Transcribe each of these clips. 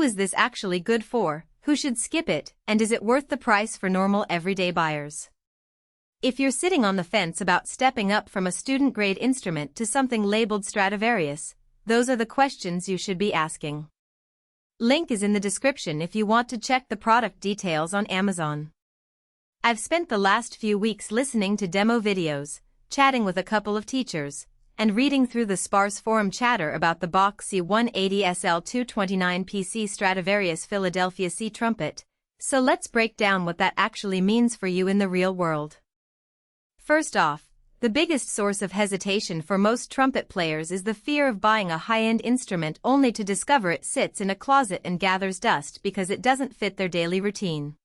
Who is this actually good for, who should skip it, and is it worth the price for normal everyday buyers? If you're sitting on the fence about stepping up from a student-grade instrument to something labeled Stradivarius, those are the questions you should be asking. Link is in the description if you want to check the product details on Amazon. I've spent the last few weeks listening to demo videos, chatting with a couple of teachers, and reading through the sparse forum chatter about the Bach C180SL229PC Stradivarius Philadelphia C trumpet, so let's break down what that actually means for you in the real world. First off, the biggest source of hesitation for most trumpet players is the fear of buying a high-end instrument only to discover it sits in a closet and gathers dust because it doesn't fit their daily routine.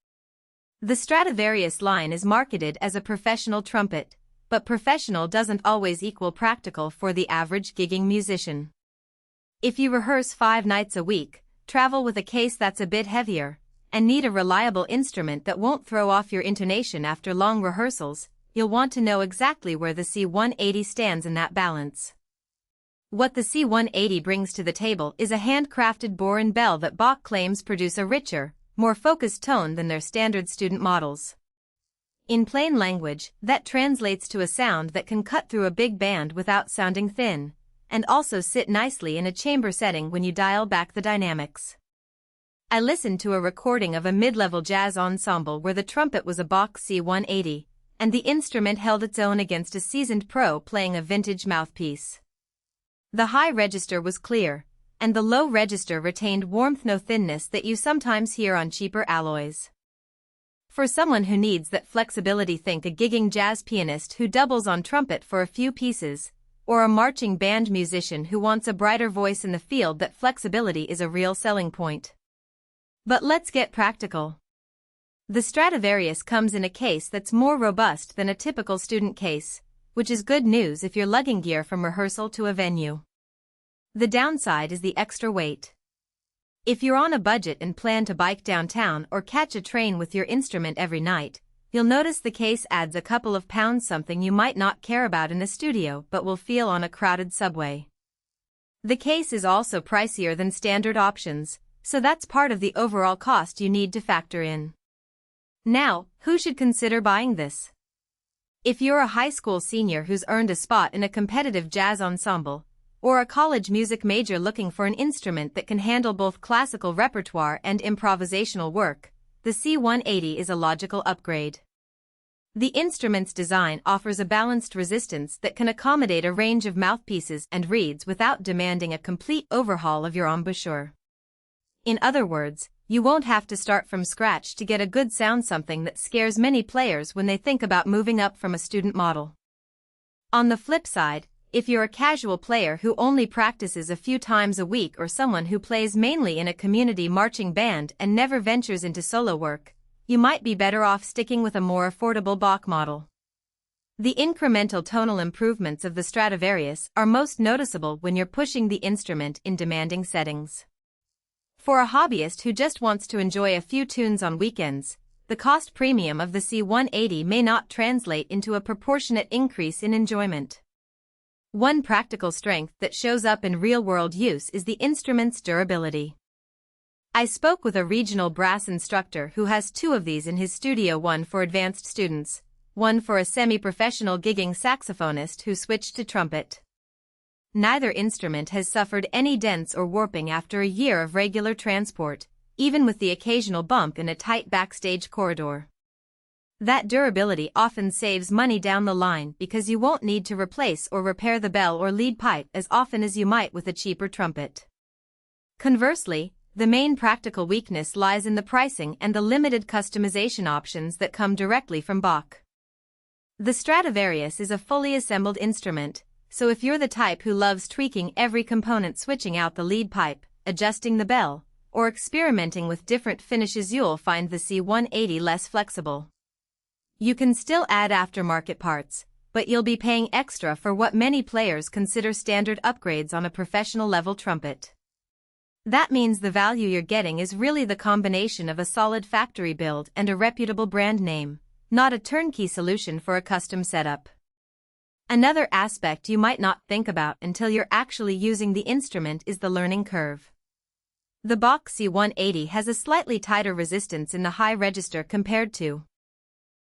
The Stradivarius line is marketed as a professional trumpet, but professional doesn't always equal practical for the average gigging musician. If you rehearse 5 nights a week, travel with a case that's a bit heavier, and need a reliable instrument that won't throw off your intonation after long rehearsals, you'll want to know exactly where the C180 stands in that balance. What the C180 brings to the table is a handcrafted bore and bell that Bach claims produce a richer, more focused tone than their standard student models. In plain language, that translates to a sound that can cut through a big band without sounding thin, and also sit nicely in a chamber setting when you dial back the dynamics. I listened to a recording of a mid-level jazz ensemble where the trumpet was a Bach C180, and the instrument held its own against a seasoned pro playing a vintage mouthpiece. The high register was clear, and the low register retained warmth, no thinness that you sometimes hear on cheaper alloys. For someone who needs that flexibility, think a gigging jazz pianist who doubles on trumpet for a few pieces, or a marching band musician who wants a brighter voice in the field. That flexibility is a real selling point. But let's get practical. The Stradivarius comes in a case that's more robust than a typical student case, which is good news if you're lugging gear from rehearsal to a venue. The downside is the extra weight. If you're on a budget and plan to bike downtown or catch a train with your instrument every night, you'll notice the case adds a couple of pounds, something you might not care about in a studio but will feel on a crowded subway. The case is also pricier than standard options, so that's part of the overall cost you need to factor in. Now, who should consider buying this? If you're a high school senior who's earned a spot in a competitive jazz ensemble, or a college music major looking for an instrument that can handle both classical repertoire and improvisational work, the C180 is a logical upgrade. The instrument's design offers a balanced resistance that can accommodate a range of mouthpieces and reeds without demanding a complete overhaul of your embouchure. In other words, you won't have to start from scratch to get a good sound, something that scares many players when they think about moving up from a student model. On the flip side, if you're a casual player who only practices a few times a week, or someone who plays mainly in a community marching band and never ventures into solo work, you might be better off sticking with a more affordable Bach model. The incremental tonal improvements of the Stradivarius are most noticeable when you're pushing the instrument in demanding settings. For a hobbyist who just wants to enjoy a few tunes on weekends, the cost premium of the C180 may not translate into a proportionate increase in enjoyment. One practical strength that shows up in real-world use is the instrument's durability. I spoke with a regional brass instructor who has 2 of these in his studio, one for advanced students, one for a semi-professional gigging saxophonist who switched to trumpet. Neither instrument has suffered any dents or warping after a year of regular transport, even with the occasional bump in a tight backstage corridor. That durability often saves money down the line because you won't need to replace or repair the bell or lead pipe as often as you might with a cheaper trumpet. Conversely, the main practical weakness lies in the pricing and the limited customization options that come directly from Bach. The Stradivarius is a fully assembled instrument, so if you're the type who loves tweaking every component, switching out the lead pipe, adjusting the bell, or experimenting with different finishes, you'll find the C180 less flexible. You can still add aftermarket parts, but you'll be paying extra for what many players consider standard upgrades on a professional level trumpet. That means the value you're getting is really the combination of a solid factory build and a reputable brand name, not a turnkey solution for a custom setup. Another aspect you might not think about until you're actually using the instrument is the learning curve. The Bach C180 has a slightly tighter resistance in the high register compared to